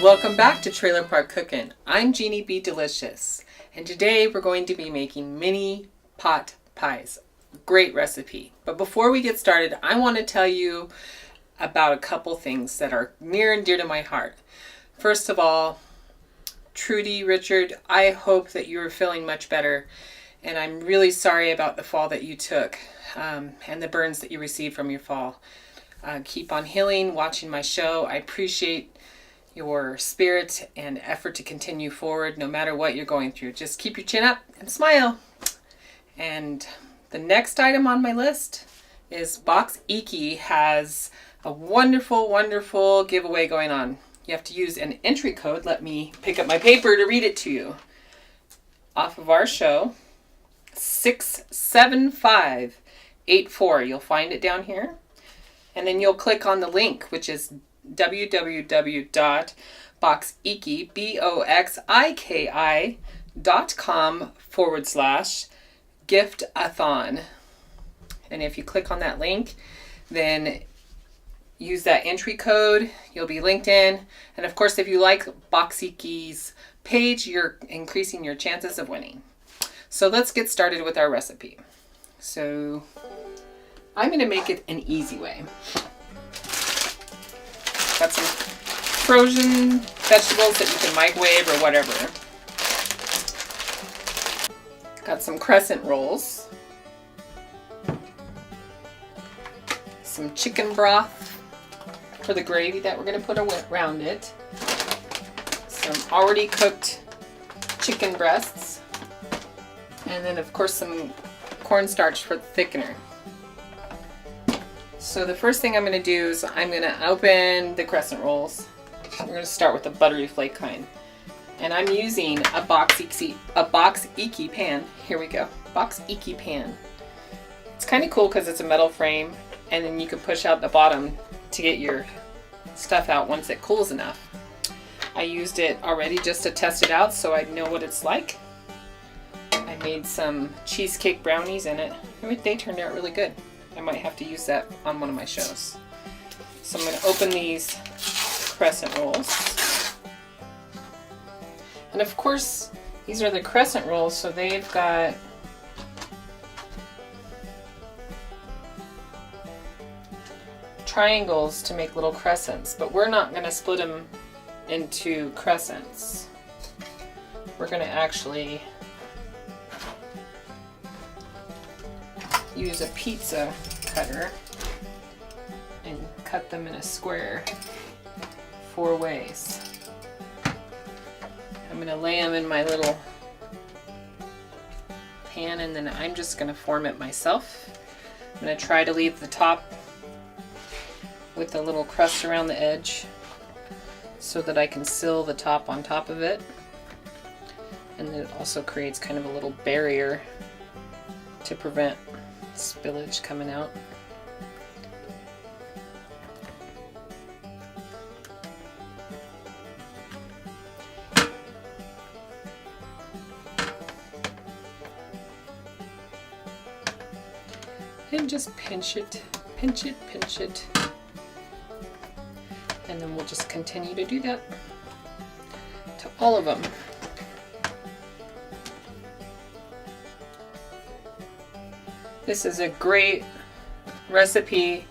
Welcome back to Trailer Park Cookin'. I'm Jeannie B. Delicious, and today we're going to be making mini pot pies. Great recipe. But before we get started, I want to tell you about a couple things that are near and dear to my heart. First of all, Trudy, Richard, I hope that you are feeling much better, and I'm really sorry about the fall that you took and the burns that you received from your fall. Keep on healing, watching my show. I appreciate your spirit and effort to continue forward no matter what you're going through. Just keep your chin up and smile. And the next item on my list is Boxiki has a wonderful, wonderful giveaway going on. You have to use an entry code. Let me pick up my paper to read it to you. Off of our show, 67584. You'll find it down here. And then you'll click on the link, which is www.boxiki.com/giftathon. And if you click on that link, then use that entry code. You'll be linked in. And of course, if you like Boxiki's page, you're increasing your chances of winning. So let's get started with our recipe. So I'm going to make it an easy way. Got some frozen vegetables that you can microwave or whatever. Got some crescent rolls. Some chicken broth for the gravy that we're going to put around it. Some already cooked chicken breasts. And then of course some cornstarch for the thickener. So the first thing I'm going to do is I'm going to open the crescent rolls. We're going to start with the buttery flake kind. And I'm using a Boxiki pan. Here we go. Boxiki pan. It's kind of cool because it's a metal frame, and then you can push out the bottom to get your stuff out once it cools enough. I used it already just to test it out so I know what it's like. I made some cheesecake brownies in it. They turned out really good. I might have to use that on one of my shows. So I'm going to open these crescent rolls. And of course, these are the crescent rolls, so they've got triangles to make little crescents, but we're not going to split them into crescents. We're going to actually use a pizza cutter and cut them in a square 4 ways. I'm going to lay them in my little pan, and then I'm just going to form it myself. I'm going to try to leave the top with a little crust around the edge so that I can seal the top on top of it. And then it also creates kind of a little barrier to prevent spillage coming out. And just pinch it, pinch it, pinch it. And then we'll just continue to do that to all of them. This is a great recipe.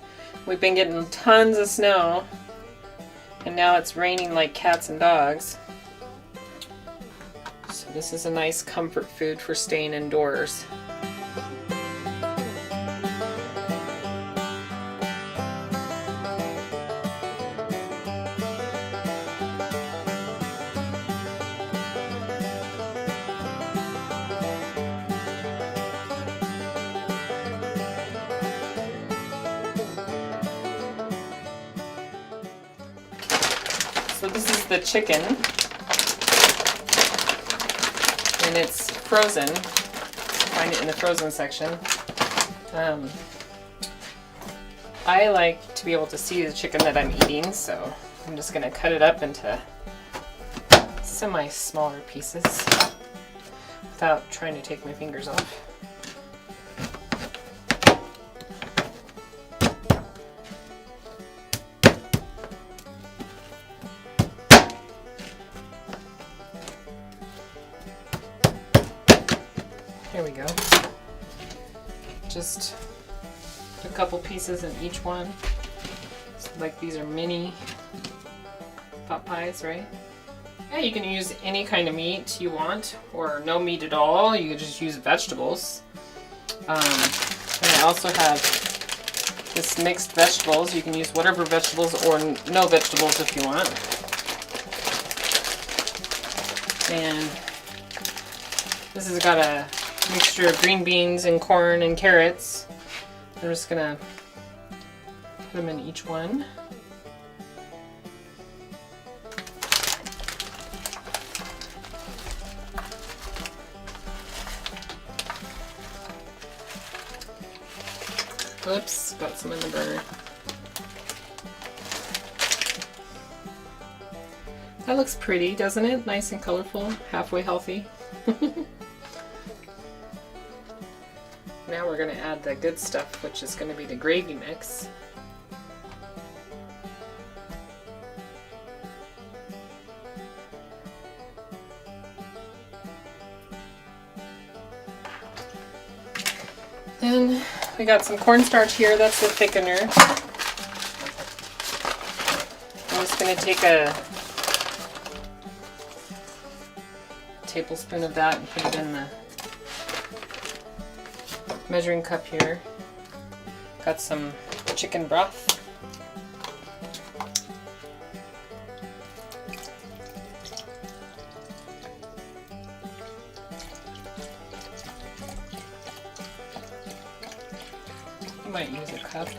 We've been getting tons of snow, and now it's raining like cats and dogs. So this is a nice comfort food for staying indoors. So this is the chicken, and it's frozen. Find it in the frozen section. I like to be able to see the chicken that I'm eating, so I'm just going to cut it up into semi-smaller pieces without trying to take my fingers off. There we go. Just a couple pieces in each one. So like these are mini pot pies, right? Yeah, you can use any kind of meat you want, or no meat at all. You can just use vegetables. And I also have this mixed vegetables. You can use whatever vegetables or no vegetables if you want. And this has got a mixture of green beans and corn and carrots. I'm just gonna put them in each one. Oops, got some in the burner. That looks pretty, doesn't it? Nice and colorful, halfway healthy. Now we're going to add the good stuff, which is going to be the gravy mix. Then we got some cornstarch here, that's the thickener. I'm just going to take a tablespoon of that and put it in the measuring cup here. Got some chicken broth. You might use a cup.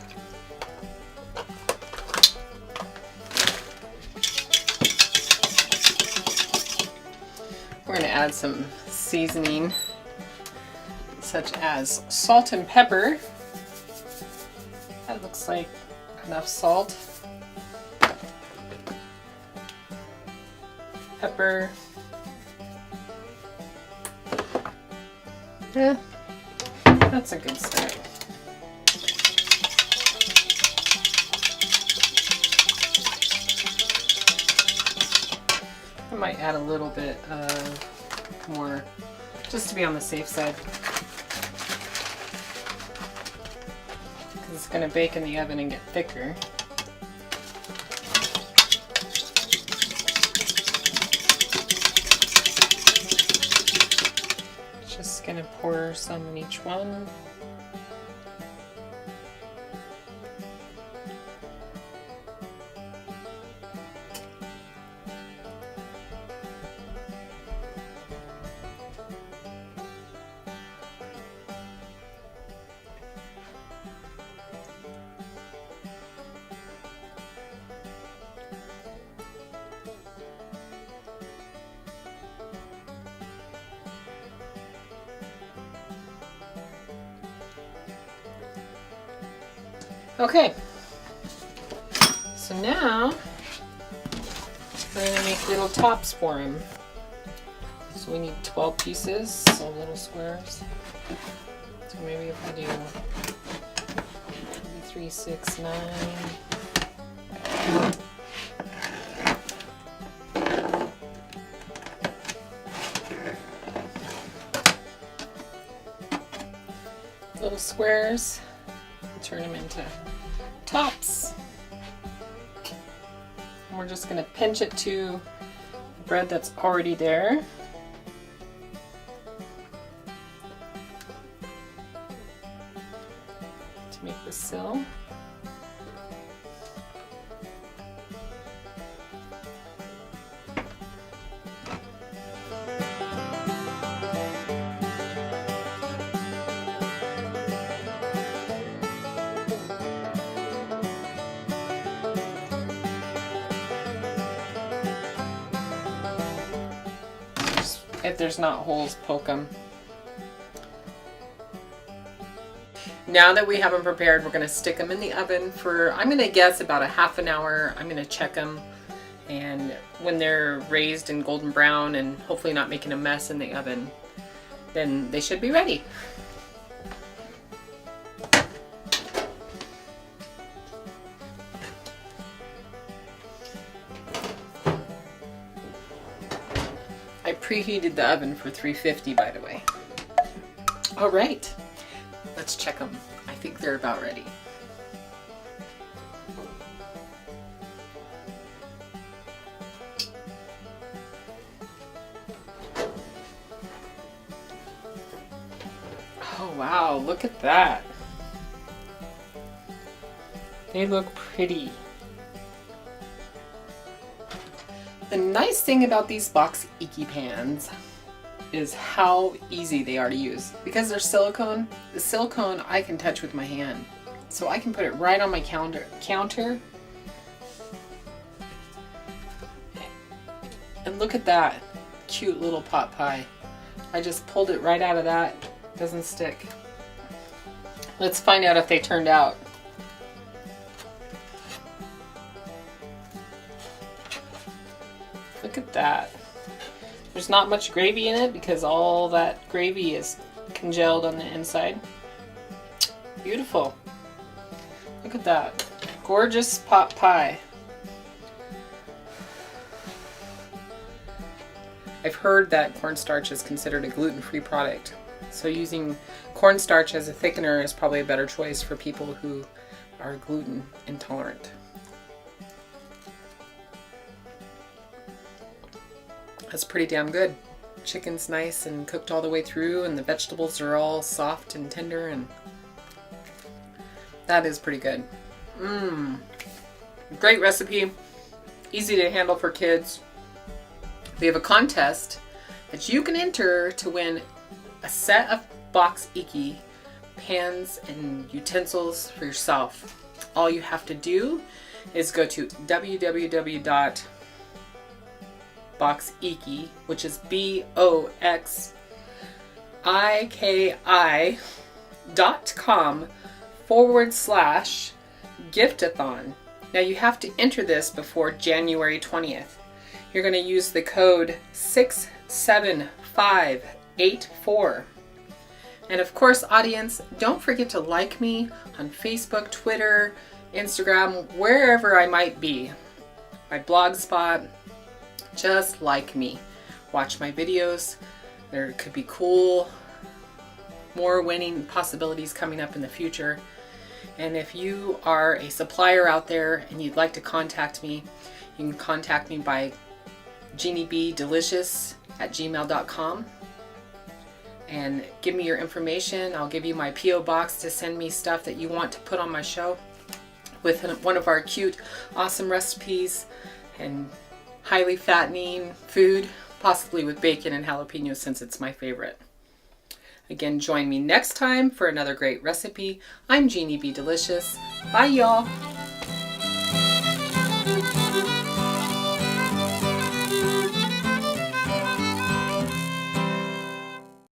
We're going to add some seasoning, such as salt and pepper. That looks like enough salt. Pepper. Yeah, that's a good start. I might add a little bit of more, just to be on the safe side. Because it's going to bake in the oven and get thicker. Just going to pour some in each one. Okay, so now we're going to make little tops for him. So we need 12 pieces, so little squares. So maybe if I do 3, 6, 9. Little squares. Turn them into tops. And we're just going to pinch it to the bread that's already there. To make the sill. If there's not holes, poke them. Now that we have them prepared, we're going to stick them in the oven for, I'm going to guess, about a half an hour. I'm going to check them, and when they're raised and golden brown and hopefully not making a mess in the oven, then they should be ready. I preheated the oven for 350, by the way. All right, let's check them. I think they're about ready. Oh wow, look at that. They look pretty. The nice thing about these Boxiki pans is how easy they are to use. Because they're silicone, the silicone I can touch with my hand. So I can put it right on my counter. And look at that cute little pot pie. I just pulled it right out of that. Doesn't stick. Let's find out if they turned out. Look at that. There's not much gravy in it because all that gravy is congealed on the inside. Beautiful. Look at that. Gorgeous pot pie. I've heard that cornstarch is considered a gluten-free product. So using cornstarch as a thickener is probably a better choice for people who are gluten intolerant. That's pretty damn good. Chicken's nice and cooked all the way through, and the vegetables are all soft and tender, and that is pretty good. Great recipe, easy to handle for kids. We have a contest that you can enter to win a set of Boxiki pans and utensils for yourself. All you have to do is go to www.boxiki, which is boxiki.com/giftathon. Now you have to enter this before January 20th. You're going to use the code 67584. And of course, audience, don't forget to like me on Facebook, Twitter, Instagram, wherever I might be. My blog spot, just like me. Watch my videos. There could be cool, more winning possibilities coming up in the future. And if you are a supplier out there and you'd like to contact me, you can contact me by jeanniebdelicious@gmail.com and give me your information. I'll give you my P.O. box to send me stuff that you want to put on my show with one of our cute, awesome recipes and highly fattening food, possibly with bacon and jalapenos since it's my favorite. Again, join me next time for another great recipe. I'm Jeannie B. Delicious. Bye, y'all.